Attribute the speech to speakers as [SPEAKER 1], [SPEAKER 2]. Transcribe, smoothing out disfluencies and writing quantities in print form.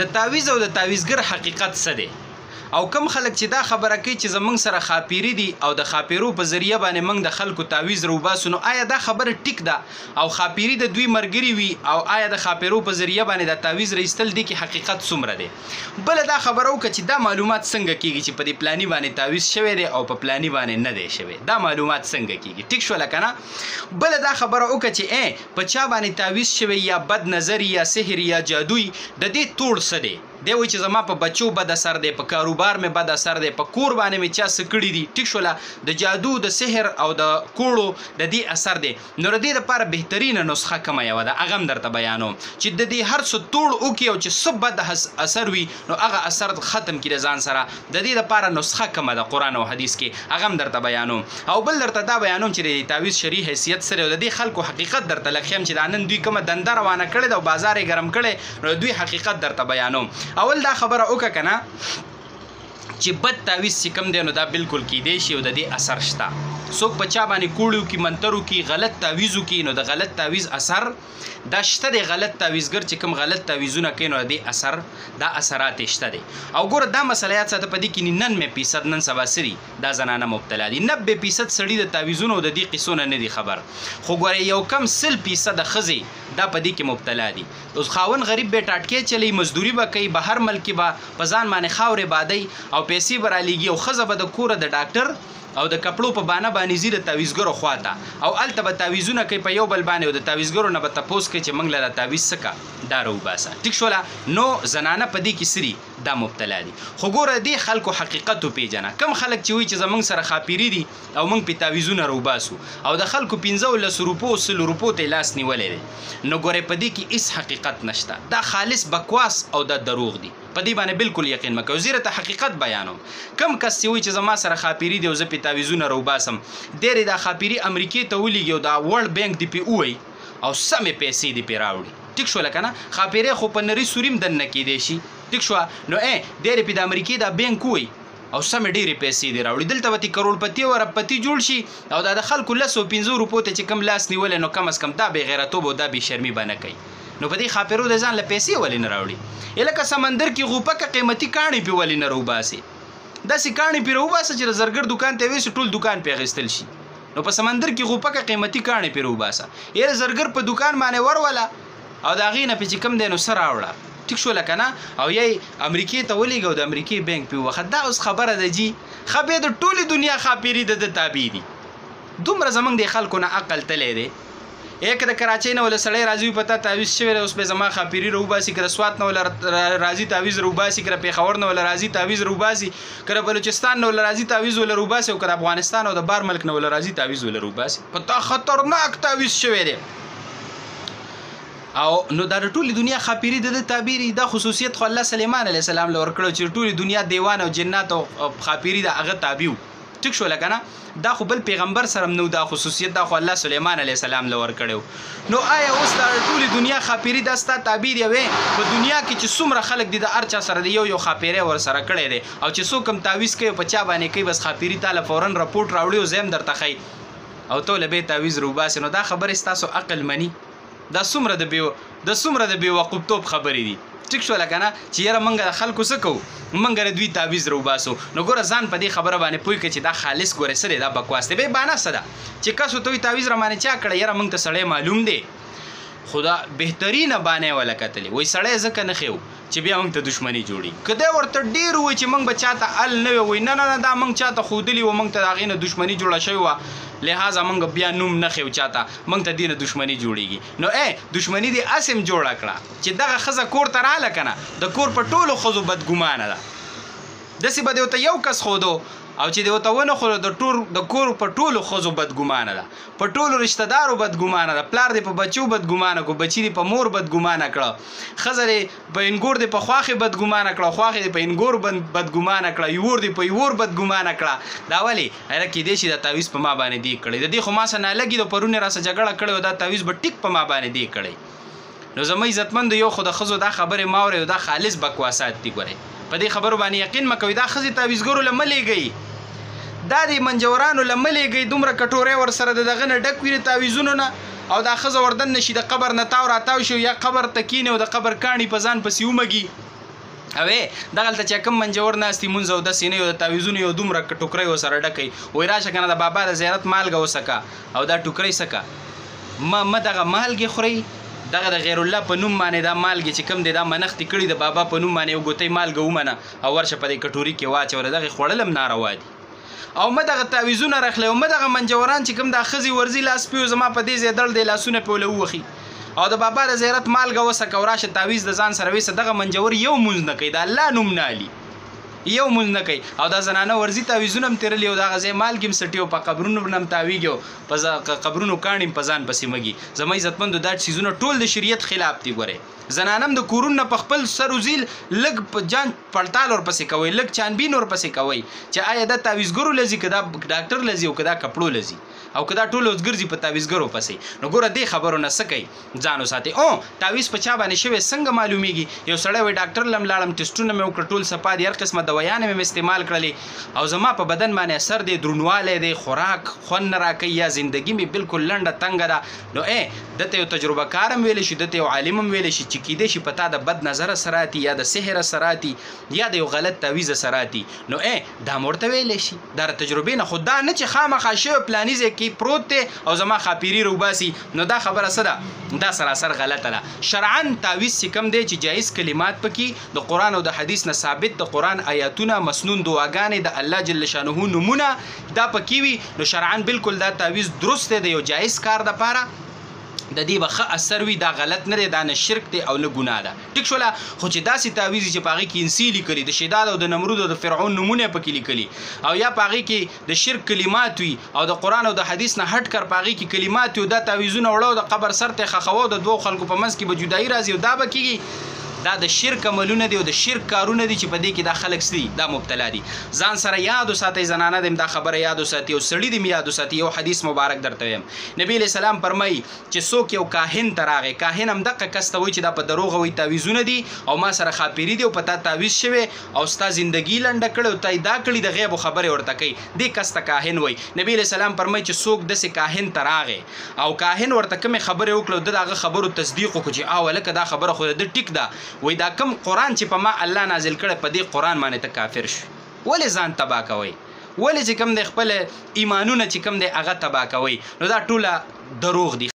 [SPEAKER 1] د تعویز او د تعویزګر حقیقت څه دی او کم خلک چې دا خبره کوي چې زمونږ سره خاپیری دي او د خاپیرو په ذریعه باندې موږ د خلکو تعویز روباسو نو آیا دا خبره ټیک ده او خاپیری د دوی مرګري وي او آیا د خاپیرو په ذریعه باندې د تعویز رئیستل دي کې حقیقت څومره دی بل دا خبره وکړه چې دا معلومات څنګه کیږي چې په دې پلاني باندې تعویز شوی دی او په پلاني باندې نه دی شوی دا معلومات څنګه کیږي ټیک شو لکه نه بل دا خبره وکړه چې په چا باندې تعویز شوی یا بد نظر یا سحر یا جادوی د دې توړ څه دی دی وای چې زما په بچو بد اثر دی په کاروبار مې بد اثر دی په کور باندې مې چا څه کړي دي ټیک شوله د جادو د سحر او د کوړو د دې اثر دی نو د دې لپاره بهترینه نسخه کومه یوه ده هغه هم درته بیانوم چې د دې هر څه توړ وکړي او چې څه بد اثر وي نو هغه اثر ختم کړي د ځان سره د دې لپاره نسخه کومه ده قرآن او حدیث کې هغه هم درته بیانوم او بل درته دا بیانوم چې د تعویز شرعي حیثیت سره د دې خلکو حقیقت درته لکښیم چې دا نن دوی کومه دنده روانه کړې ده او بازار یې ګرم کړی نو دوی حقیقت درته بیانوم اول دا خبره وکړه که نه چې بد تعویز چې کوم دی نو دا بالکل کیدی شي او د دې اثر شته څوک په چا باندې کوړو کې منترو کې غلط تعویزو کې نو د غلط تعویز اثر دا شته دی غلط تعویزګر چې کوم غلط تعویزونه کوي نو د دې اثر دا اثرات شته دی او ګوره دا مسله یاد ساته په دې کې 99% نن سبا سری دا زنانه مبتلا دي 90% سړي د تعویزونو د دې قصو نه دي خبر خو ګوره یو کم 100% د ښځې دا په دې کې مبتلا دي اوس خاون غریب به ټاټکې چلی مزدوري به کوي بهر ملک به په ځان باندې خاورې بادی او پیسې به رالیږي او ښځه به د کوره د ډاکټر او د کپړو په بانه باندې زی د تعویزګرو خواته او الته به تعویزونه کوي په یو بل باندې او د تعویزګرو نه به تپوس کوي چې موږ له تعویز څخه دا روباسه ټیک شوله نو زنانه په دې کې سری دا مبتلا دي خو ګوره دې خلکو حقیقت وپېژنه کم خلک چې وایي چې زموږ سره خاپیری دي او موږ پې تعویزونه روباسو او د خلکو 15 روپو 100 روپو ته لاس نیولی دی نو ګورې په دې کې هیڅ حقیقت نشته دا خالص بکواس او دا دروغ دي په دې باندې بالکل یقین مه کوئ زیرته حقیقت بیانوم کم کس چې وایي چې زما سره خاپیری دی او زه پې تعویزونه روباسم ډېرې دا خاپیري امریکې ته ولیږي او دا ورلډ بینک دې پې ووایي او سمې پیسې دې پې راوړي ټیک شوله که نه خاپیری خو په نري سوري هم دننه کیدی شي ټیک شوه نو ډېرې پې د امریکې دا بینک ووایي او سمې ډېرې پیسې دې راوړي دلته به تې کروړپتي او اربپتي جوړ شي او دا د خلکو 115 روپو ته چې کم لاس نیولی نو کم از کم دا بې غیرتوب او دا بې شرمي به نه کوي نو په دې خاپیرو د ځان له پیسې ولې نه راوړي لکه سمندر کې غوپکه قیمتي کاڼي پې ولې نه روباسي داسې کاڼي پې روباسه چې د زرګر دوکان ته ویسي ټول دوکان پې اخیستل شي نو په سمندر کې غوپکه قیمتي کاڼي پې روباسه یاره زرګر په دوکان باندې وروله او د هغې نه پې چې کم دی نو څه راوړه ټیک شوله که نه او یې امریکې ته ولېږه او د امریکې بینک پې ووخه دا اوس خبره ده جي ښه بیا د ټولې دنیا خاپیري د تابع دي دومره زموږ د خلکو نه عقل تلی دی یک د کراچۍ نه ولا سړی راځي په تا تعویز شوی اوس به زما خاپیري روباسي که د سوات نه ولا راځي تعویز روباسي که د پېښور نه ولا راځي تعویز روباسي که د بلوچستان نه ولا راځي تعویز ولا روباسي او که د افغانستان او د بار ملک نه ولا راځي تعویز ولا روباسي په تا خطرناک تعویز شوی دی او نو دا ټولې دنیا خاپیري د تعبیر دا خصوصیت خو الله سلیمان علیه السلام له ورکړو چې ټولې دنیا دیوان او جنات او خاپیري د هغه تابع ټیک شو لکه نه دا خو بل پیغمبر سره نو دا خصوصیت دا خو الله سلیمان علیه السلام له ورکړو نو آیا اوس دا ټولې دنیا خاپیري دا ستا تعبیر یوې په دنیا کې چې څومره خلک دي د هر چا سره د یو خاپیری ور سره کړی دی او چې څوک هم تعویز کوي په چا باندې کوي بس خاپیري تاله فورا رپورټ راوړي او زه هم درته ښیي او ته له به تعویز روباسي نو دا خبرې ستاسو عقل مني دا څومره د بېوقوفتوب خبرې دي ټیک شوله که نه چې یاره موږ د خلکو څه کوو موږ د دوی تعویز روباسو نو ګوره ځان په دې خبره باندې پوه کړه چې دا خالص ګورې څه دی دا بکواس دی بیا بانه څه ده چې کس ورته وایي تعویز رامانې چا کړی یاره موږ ته سړی معلوم دی خو دا بهترینه بانه یې وله کتلې وایي سړی ځکه نه ښیو چې بیا موږ ته دښمني جوړي که دی ورته ډېر وایي چې موږ به چاته ال نه وي نه نه دا موږ چاته ښودلي وه موږ ته د هغې نه دښمني جوړه شوې وه لہذا موږ بیا نوم نه ښیو چاته موږ ته دې نه دښمني جوړېږي نو دښمني دې هسې هم جوړه کړه چې دغه ښځه کور ته راغله که نه د کور په ټولو ښځو بدګمانه ده داسې به دې ورته یو کس ښودو او چې دې ورته ونه ښودو د کور په ټولو ښځو بدګمانه ده په ټولو رشته دارو بدګمانه ده پلار دې په بچو بدګمانه کړو بچي دې په مور بدګمانه کړه ښځه دې په انګور دې په خواښې بدګمانه کړه خواښې دې په انګور بدګمانه کړه یور دې په یور بدګمانه کړه دا ولې هله کیدی شي دا تعویز په ما باندې دی کړی د دې خو ما سره نه لګي د پرون یې راسه جګړه کړې او دا تعویز به ټیک په ما باندې دی کړی نو زما عزتمندو یو خو د ښځو دا خبرې ما اورې او دا خالص بکواسات دي ګورئ په دې خبرو باندې یقین مه کوئ دا ښځې تعویزګرو له مه لیږئ دا د منجورانو له مه لیږئ دومره کټورې ورسره د دغه نه ډک وي د تعویزونو نه او دا ښځه وردن نه شي د قبر نه تاو راتاو شي یا قبر ته کینې او د قبر کاڼي په ځان پسې ومږي اوې دغلته چې کوم منجور ناستي مونځ او داسې نه یو د تعویذونو یو دومره ټوکرۍ ورسره ډکوي وایي راشه که نه د بابا د زیارت مالګه وسکه او دا ټوکرۍ سکه ما دغه مالګې خورئ دغه د غیر الله په نوم باندې دا مالګې چې کوم دی دا منښتې کړي د بابا په نوم باندې یو ګوتۍ مالګه ومنه او ورشه په دې کټوري کې واچوله دغې خوړل هم ناروا دي او ما دغه تعویذونه راخلی او ما دغه منجوران چې کوم دا ښځې ورځي لاس پیو زما په دې ځای دړ دی لاسونه پې وله ووښي او د بابا د زیارت مالګه وسکه او راشه تعویذ د ځان سره ویسه دغه منجور یو مونځ نه کوي د الله نوم نه علي یو مونځ نه کوي او دا زنانه ورځي تعویذونه هم تېرلي او دغه ځای مالګې هم سټي او په قبرونو نه هم تاویږي او په قبرونو کاڼي هم په ځان پسې مږي زما عزتمندو دا څیزونه ټول د شریعت خلاف دي ګورئ زنانم د کورون نه په خپل سر وزیل لږ په جان پړتال ورپسې کوئ لږ چانبین ورپسې کوئ چې آیا دا تعویذګرو لځي که دا ډاکټر لځي او که دا کپړو لځي او که دا ټول اوس ګرځي په تعویذګرو پسې نو ګوره دې خبرو نه څه کوي ځان وساتئ تعویذ په چا باندې شوی څنګه معلومیږي یو سړی وایي ډاکټر لم لاړم ټسټونه مې وکړه ټول صفا دي هر قسمه دوایانې مې استعمال کړلې او زما په بدن باندې اثر دی درونوالی دی خوراک خوند نه راکوي یا زندګي مې بالکل لنډه تنګه ده نو دته یو تجربه کار هم ویلی شي دته یو عالم هم ویلی شي چې کیدای شي په تا د بد نظره سراتي یا د سحر سراتي یا د یو غلط تعویذ سراتي نو دا ورته ویلی شي دا تجربې نه خو دا نه چې خامخا شوی پلاني ځای کې پروت دی او زما خاپیري روباسي نو دا خبره څه ده دا سراسر غلطه ده شرعا تعویذ چې کوم دی چې جایز کلمات پکې د قرآن او د حدیث نه ثابت د قرآن آیاتونه مسنون دعاګانې د الله جل شانه نومونه دا پکې وي نو شرعا بالکل دا تعویذ درست دی د یو جایز کار دپاره د دې به ښه اثر وي دا غلط نه دی دا نه شرک دی او نه ګناه ده ټیک شوله خو چې داسې تعویذ چې په هغې کې انسي لیکلي د شداد او د نمرود او د فرعون نومونه پکې لیکلي او یا په هغې کې د شرک کلمات وي او د قرآن او د حدیث نه هټ کر په هغې کې کلمات وي دا تعویذونه وړه او د قبر سر ته خښوه د دوو خلکو په منځ کې به جدایي راځي او دا به کېږي دا د شرک عملونه دي او د شرک کارونه دي چې په دې کې دا خلک دي دا مبتلا دي ځان سره یاد وساتئ زنانه دې دا خبره یاد وساتي او سړي دې یاد وساتي یو حدیث مبارک درته وایم نبی علیہ السلام فرمایي چې څوک یو کاهن ته راغی کاهن هم دقه کس ته وایي چې دا په دروغ وایي تعویذونه دي او ما سره خاپیري دي او په تا تعویذ شوی او ستا زندګي لنډه کړې او تا دا کړي د غیبو خبرې ورته کوي دې کس ته کاهن وایي نبی علیہ السلام فرمایي چې څوک داسې کاهن ته راغی او کاهن ورته کومې خبرې وکړه د هغه خبرو تصدیق وکړو چې هلکه دا خبره خو د ټیک ده وایي دا کم قرآن چې په ما الله نازل کړی په دې قرآن باندې ته کافر شو ولې ځان تباه کوئ ولې چې کوم دی خپل ایمانونه چې کوم دی هغه تباه کوئ نو دا ټوله دروغ دي